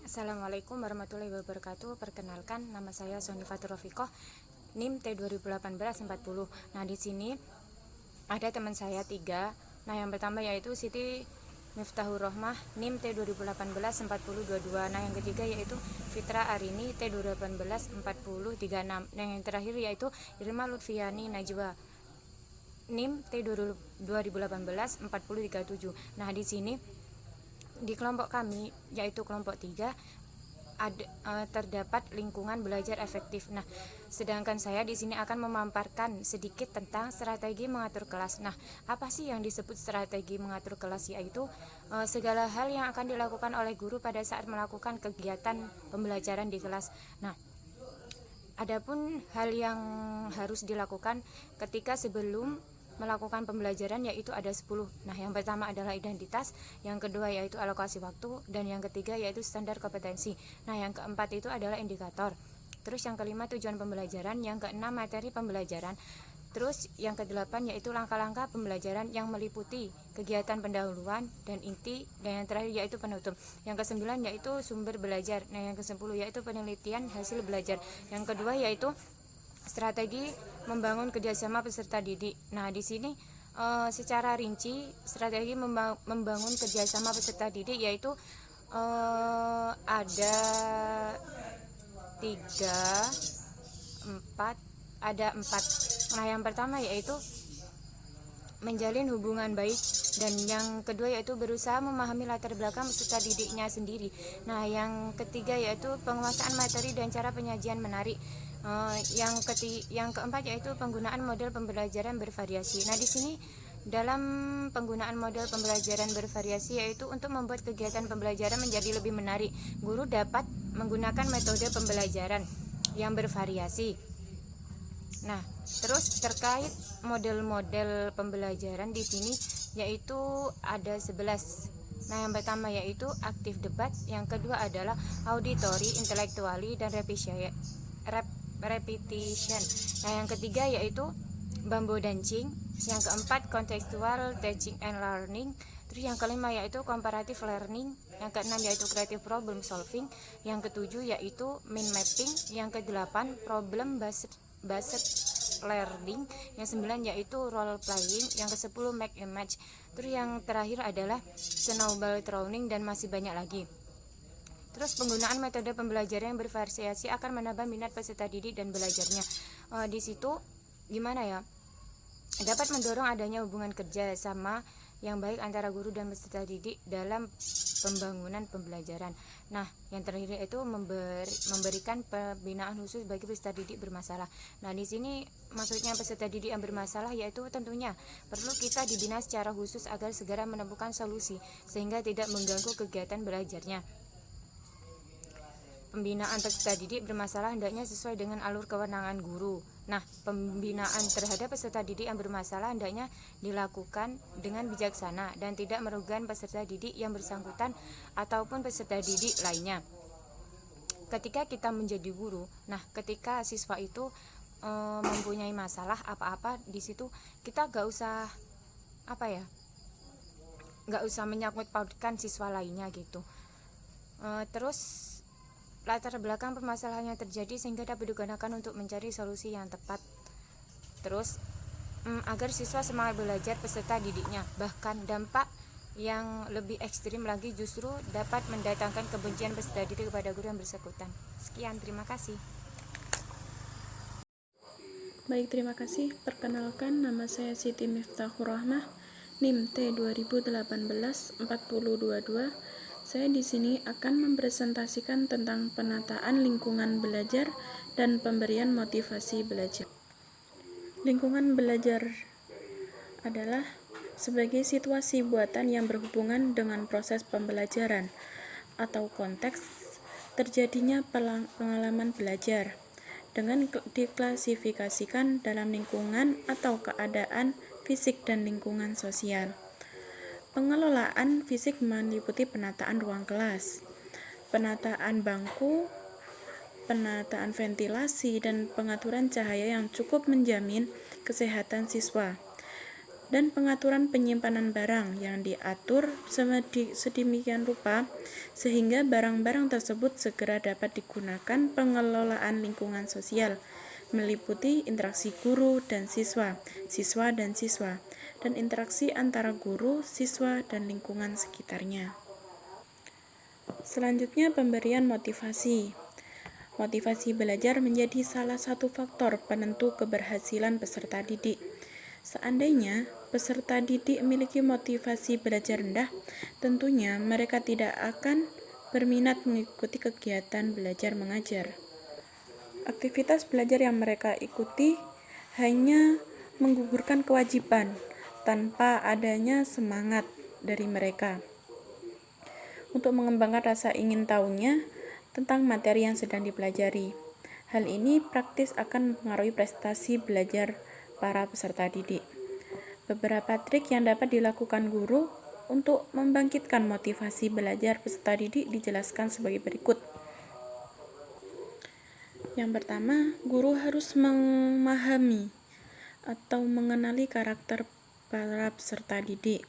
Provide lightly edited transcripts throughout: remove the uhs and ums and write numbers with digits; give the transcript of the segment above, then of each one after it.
Assalamualaikum warahmatullahi wabarakatuh. Perkenalkan, nama saya Soni Fatur Rofikoh, NIM T2018-40. Nah, di sini ada teman saya 3. Nah, yang pertama yaitu Siti Miftahur Rohmah, NIM T2018-4022. Nah, yang ketiga yaitu Fitra Arini T2018-4036. Nah, yang terakhir yaitu Irma Lutfiani Najwa, NIM T2018-4037. Nah, di sini di kelompok kami, yaitu kelompok 3, terdapat lingkungan belajar efektif. Nah, sedangkan saya di sini akan memaparkan sedikit tentang strategi mengatur kelas. Nah, apa sih yang disebut strategi mengatur kelas? Yaitu segala hal yang akan dilakukan oleh guru pada saat melakukan kegiatan pembelajaran di kelas. Nah, adapun hal yang harus dilakukan ketika sebelum melakukan pembelajaran yaitu ada 10. Nah, yang pertama adalah identitas, yang kedua yaitu alokasi waktu, dan yang ketiga yaitu standar kompetensi. Nah, yang keempat itu adalah indikator. Terus yang kelima tujuan pembelajaran, yang keenam materi pembelajaran. Terus yang kedelapan yaitu langkah-langkah pembelajaran yang meliputi kegiatan pendahuluan dan inti, dan yang terakhir yaitu penutup. Yang kesembilan yaitu sumber belajar. Nah, yang kesepuluh yaitu penelitian hasil belajar. Yang kedua yaitu strategi membangun kerjasama peserta didik. Nah, di sini secara rinci strategi membangun kerjasama peserta didik yaitu ada 3, 4, ada 4. Nah, yang pertama yaitu menjalin hubungan baik, dan yang kedua yaitu berusaha memahami latar belakang peserta didiknya sendiri. Nah, yang ketiga yaitu penguasaan materi dan cara penyajian menarik. Yang keempat yaitu penggunaan model pembelajaran bervariasi. Nah, di sini dalam penggunaan model pembelajaran bervariasi yaitu untuk membuat kegiatan pembelajaran menjadi lebih menarik, guru dapat menggunakan metode pembelajaran yang bervariasi. Nah, terus terkait model-model pembelajaran di sini yaitu ada 11. Nah, yang pertama yaitu aktif debat, yang kedua adalah auditory, intellectually, dan repetition. Nah, yang ketiga yaitu bambu dancing, yang keempat contextual teaching and learning, terus yang kelima yaitu comparative learning, yang keenam yaitu creative problem solving, yang ketujuh yaitu mind mapping, yang kedelapan problem based learning, yang 9 yaitu role playing, yang ke-10 make a match, terus yang terakhir adalah snowball throwing, dan masih banyak lagi. Terus penggunaan metode pembelajaran yang bervariasi akan menambah minat peserta didik dan belajarnya. Di situ gimana ya? Dapat mendorong adanya hubungan kerja sama yang baik antara guru dan peserta didik dalam pembangunan pembelajaran. Nah, yang terakhir itu memberikan pembinaan khusus bagi peserta didik bermasalah. Nah, di sini maksudnya peserta didik yang bermasalah yaitu tentunya perlu kita dibina secara khusus agar segera menemukan solusi sehingga tidak mengganggu kegiatan belajarnya. Pembinaan peserta didik bermasalah hendaknya sesuai dengan alur kewenangan guru. Nah, pembinaan terhadap peserta didik yang bermasalah hendaknya dilakukan dengan bijaksana dan tidak merugikan peserta didik yang bersangkutan ataupun peserta didik lainnya. Ketika kita menjadi guru, nah ketika siswa itu mempunyai masalah apa-apa di situ, kita gak usah menyangkut pautkan siswa lainnya gitu. Terus latar belakang permasalahan yang terjadi sehingga dapat digunakan untuk mencari solusi yang tepat. Terus agar siswa semangat belajar peserta didiknya. Bahkan dampak yang lebih ekstrim lagi justru dapat mendatangkan kebencian peserta didik kepada guru yang bersangkutan. Sekian, terima kasih. Baik, terima kasih. Perkenalkan, nama saya Siti Miftahur Rohmah, NIM T2018-4022. Saya di sini akan mempresentasikan tentang penataan lingkungan belajar dan pemberian motivasi belajar. Lingkungan belajar adalah sebagai situasi buatan yang berhubungan dengan proses pembelajaran atau konteks terjadinya pengalaman belajar dengan diklasifikasikan dalam lingkungan atau keadaan fisik dan lingkungan sosial. Pengelolaan fisik meliputi penataan ruang kelas, penataan bangku, penataan ventilasi, dan pengaturan cahaya yang cukup menjamin kesehatan siswa. dan pengaturan penyimpanan barang yang diatur sedemikian rupa sehingga barang-barang tersebut segera dapat digunakan pengelolaan lingkungan sosial, meliputi interaksi guru dan siswa, siswa dan siswa, dan interaksi antara guru, siswa, dan lingkungan sekitarnya. Selanjutnya, pemberian motivasi. Motivasi belajar menjadi salah satu faktor penentu keberhasilan peserta didik. Seandainya peserta didik memiliki motivasi belajar rendah, tentunya mereka tidak akan berminat mengikuti kegiatan belajar mengajar. Aktivitas belajar yang mereka ikuti hanya menggugurkan kewajiban tanpa adanya semangat dari mereka untuk mengembangkan rasa ingin tahunya tentang materi yang sedang dipelajari. Hal ini praktis akan mempengaruhi prestasi belajar para peserta didik. Beberapa trik yang dapat dilakukan guru untuk membangkitkan motivasi belajar peserta didik dijelaskan sebagai berikut. Yang pertama, guru harus memahami atau mengenali karakter para peserta didik.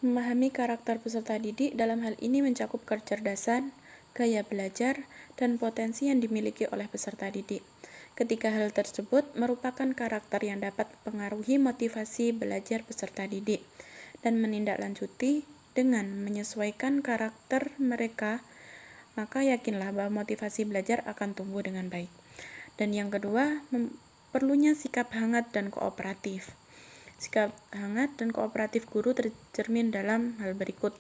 Memahami karakter peserta didik dalam hal ini mencakup kecerdasan, gaya belajar, dan potensi yang dimiliki oleh peserta didik. Ketiga hal tersebut merupakan karakter yang dapat mempengaruhi motivasi belajar peserta didik dan menindaklanjuti dengan menyesuaikan karakter mereka, maka yakinlah bahwa motivasi belajar akan tumbuh dengan baik. Dan yang kedua, perlunya sikap hangat dan kooperatif. Sikap hangat dan kooperatif guru tercermin dalam hal berikut.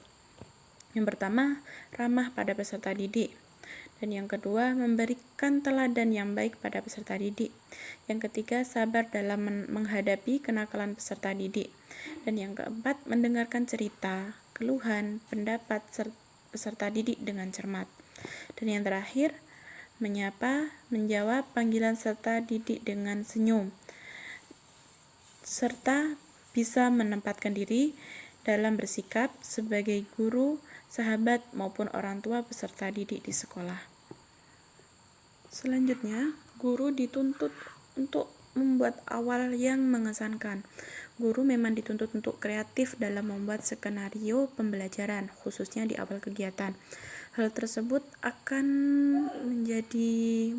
Yang pertama, ramah pada peserta didik. Dan yang kedua, memberikan teladan yang baik pada peserta didik. Yang ketiga, sabar dalam menghadapi kenakalan peserta didik. Dan yang keempat, mendengarkan cerita, keluhan, pendapat peserta didik dengan cermat. Dan yang terakhir, menyapa, menjawab panggilan peserta didik dengan senyum, serta bisa menempatkan diri dalam bersikap sebagai guru, sahabat, maupun orang tua peserta didik di sekolah. Selanjutnya, guru dituntut untuk membuat awal yang mengesankan. Guru memang dituntut untuk kreatif dalam membuat skenario pembelajaran, khususnya di awal kegiatan. Hal tersebut akan menjadi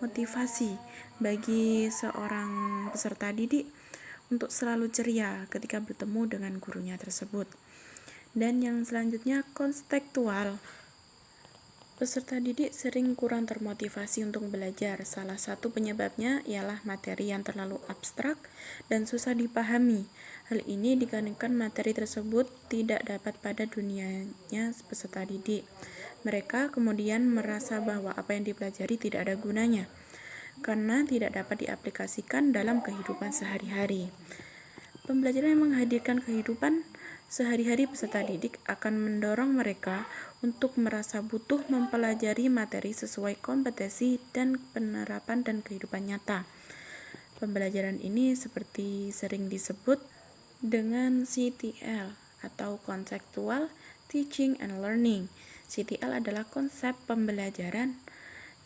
motivasi bagi seorang peserta didik untuk selalu ceria ketika bertemu dengan gurunya tersebut. Dan yang selanjutnya, kontekstual. Peserta didik sering kurang termotivasi untuk belajar. Salah satu penyebabnya ialah materi yang terlalu abstrak dan susah dipahami. Hal ini dikarenakan materi tersebut tidak dapat pada dunianya peserta didik. Mereka kemudian merasa bahwa apa yang dipelajari tidak ada gunanya, karena tidak dapat diaplikasikan dalam kehidupan sehari-hari. Pembelajaran yang menghadirkan kehidupan sehari-hari peserta didik akan mendorong mereka untuk merasa butuh mempelajari materi sesuai kompetensi dan penerapan dan kehidupan nyata. Pembelajaran ini seperti sering disebut dengan CTL atau Conceptual Teaching and Learning. CTL adalah konsep pembelajaran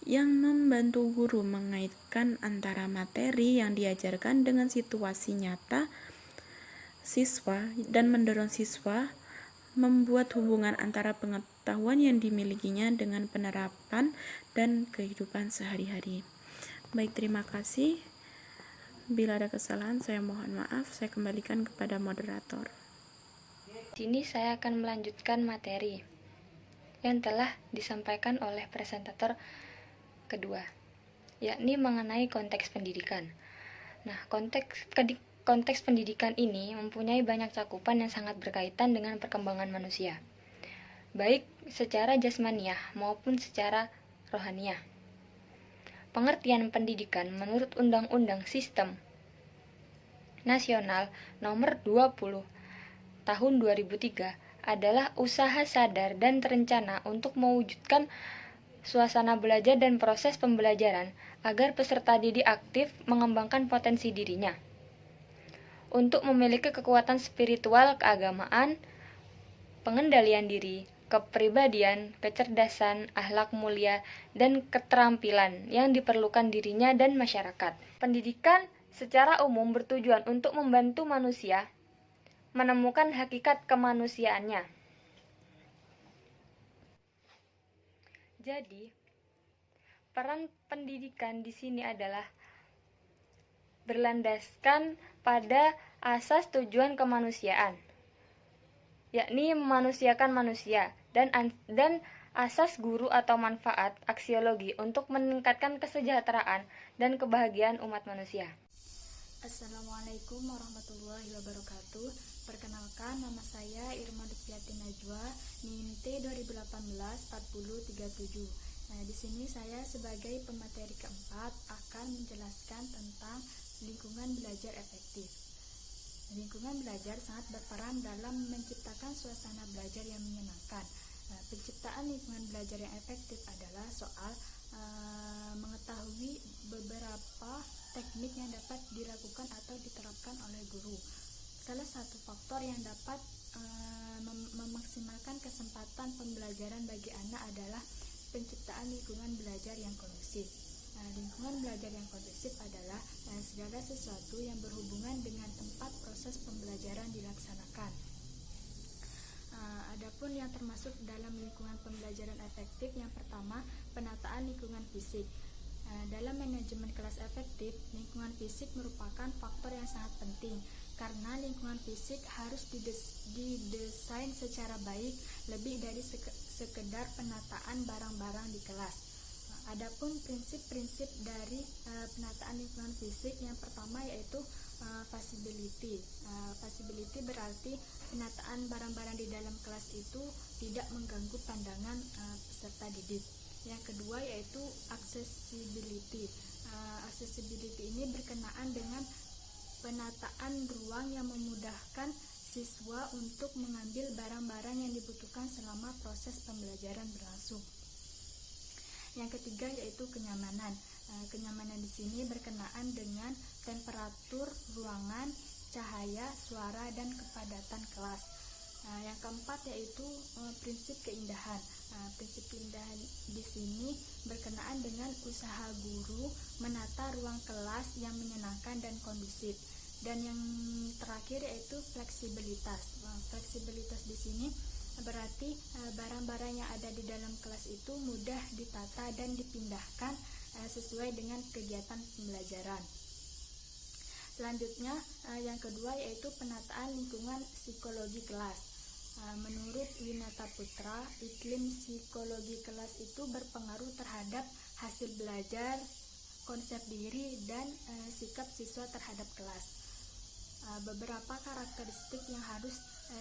yang membantu guru mengaitkan antara materi yang diajarkan dengan situasi nyata siswa dan mendorong siswa membuat hubungan antara pengetahuan yang dimilikinya dengan penerapan dan kehidupan sehari-hari. Baik, terima kasih. Bila ada kesalahan, saya mohon maaf. Saya kembalikan kepada moderator. Di sini saya akan melanjutkan materi yang telah disampaikan oleh presentator kedua, yakni mengenai konteks pendidikan. Nah, konteks pendidikan ini mempunyai banyak cakupan yang sangat berkaitan dengan perkembangan manusia, baik secara jasmaniah maupun secara rohaniah. Pengertian pendidikan menurut Undang-Undang Sistem Nasional Nomor 20 Tahun 2003 adalah usaha sadar dan terencana untuk mewujudkan suasana belajar dan proses pembelajaran agar peserta didik aktif mengembangkan potensi dirinya untuk memiliki kekuatan spiritual, keagamaan, pengendalian diri, kepribadian, kecerdasan, akhlak mulia, dan keterampilan yang diperlukan dirinya dan masyarakat. Pendidikan secara umum bertujuan untuk membantu manusia menemukan hakikat kemanusiaannya. Jadi, peran pendidikan di sini adalah berlandaskan pada asas tujuan kemanusiaan, yakni memanusiakan manusia, dan asas guru atau manfaat aksiologi untuk meningkatkan kesejahteraan dan kebahagiaan umat manusia. Assalamualaikum warahmatullahi wabarakatuh. Perkenalkan, nama saya Irma Dutfiati Najwa, NIM T 2018-4037. Di sini saya sebagai pemateri keempat akan menjelaskan tentang lingkungan belajar efektif. Lingkungan belajar sangat berperan dalam menciptakan suasana belajar yang menyenangkan. Penciptaan lingkungan belajar yang efektif adalah soal mengetahui beberapa teknik yang dapat dilakukan atau diterapkan oleh guru. Salah satu faktor yang dapat memaksimalkan kesempatan pembelajaran bagi anak adalah penciptaan lingkungan belajar yang kondusif. Lingkungan belajar yang kondusif adalah segala sesuatu yang berhubungan dengan tempat proses pembelajaran dilaksanakan. Adapun yang termasuk dalam lingkungan pembelajaran efektif, yang pertama, penataan lingkungan fisik. Dalam manajemen kelas efektif, lingkungan fisik merupakan faktor yang sangat penting karena lingkungan fisik harus didesain secara baik, lebih dari sekedar penataan barang-barang di kelas. Adapun prinsip-prinsip dari penataan lingkungan fisik, yang pertama yaitu feasibility. Feasibility berarti penataan barang-barang di dalam kelas itu tidak mengganggu pandangan peserta didik. Yang kedua yaitu accessibility. Accessibility ini berkenaan dengan penataan ruang yang memudahkan siswa untuk mengambil barang-barang yang dibutuhkan selama proses pembelajaran berlangsung. Yang ketiga yaitu kenyamanan. Kenyamanan di sini berkenaan dengan temperatur ruangan, cahaya, suara, dan kepadatan kelas. Yang keempat yaitu prinsip keindahan. Prinsip keindahan di sini berkenaan dengan usaha guru menata ruang kelas yang menyenangkan dan kondusif. Dan yang terakhir yaitu fleksibilitas. Fleksibilitas di sini berarti barang-barang yang ada di dalam kelas itu mudah ditata dan dipindahkan sesuai dengan kegiatan pembelajaran. Selanjutnya, yang kedua yaitu penataan lingkungan psikologi kelas. Menurut Winata Putra, iklim psikologi kelas itu berpengaruh terhadap hasil belajar, konsep diri, dan sikap siswa terhadap kelas. Beberapa karakteristik yang harus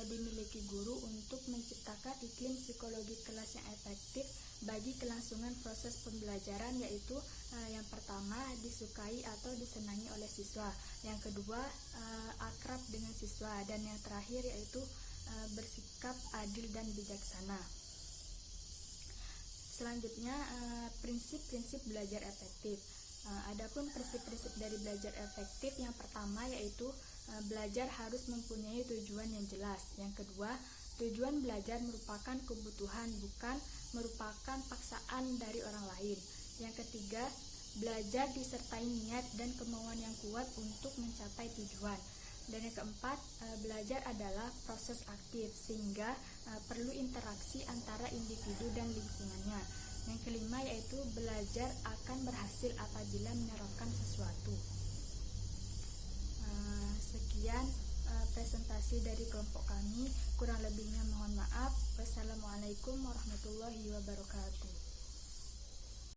dimiliki guru untuk menciptakan iklim psikologi kelas yang efektif bagi kelangsungan proses pembelajaran, yaitu yang pertama, disukai atau disenangi oleh siswa. Yang kedua, akrab dengan siswa. Dan yang terakhir yaitu bersikap adil dan bijaksana. Selanjutnya, prinsip-prinsip belajar efektif. Adapun prinsip-prinsip dari belajar efektif, yang pertama yaitu belajar harus mempunyai tujuan yang jelas. Yang kedua, tujuan belajar merupakan kebutuhan, bukan merupakan paksaan dari orang lain. Yang ketiga, belajar disertai niat dan kemauan yang kuat untuk mencapai tujuan. Dan yang keempat, belajar adalah proses aktif, sehingga perlu interaksi antara individu dan lingkungannya. Yang kelima yaitu belajar akan berhasil apabila menerapkan sesuatu. Sekian presentasi dari kelompok kami, kurang lebihnya mohon maaf. Wassalamualaikum warahmatullahi wabarakatuh.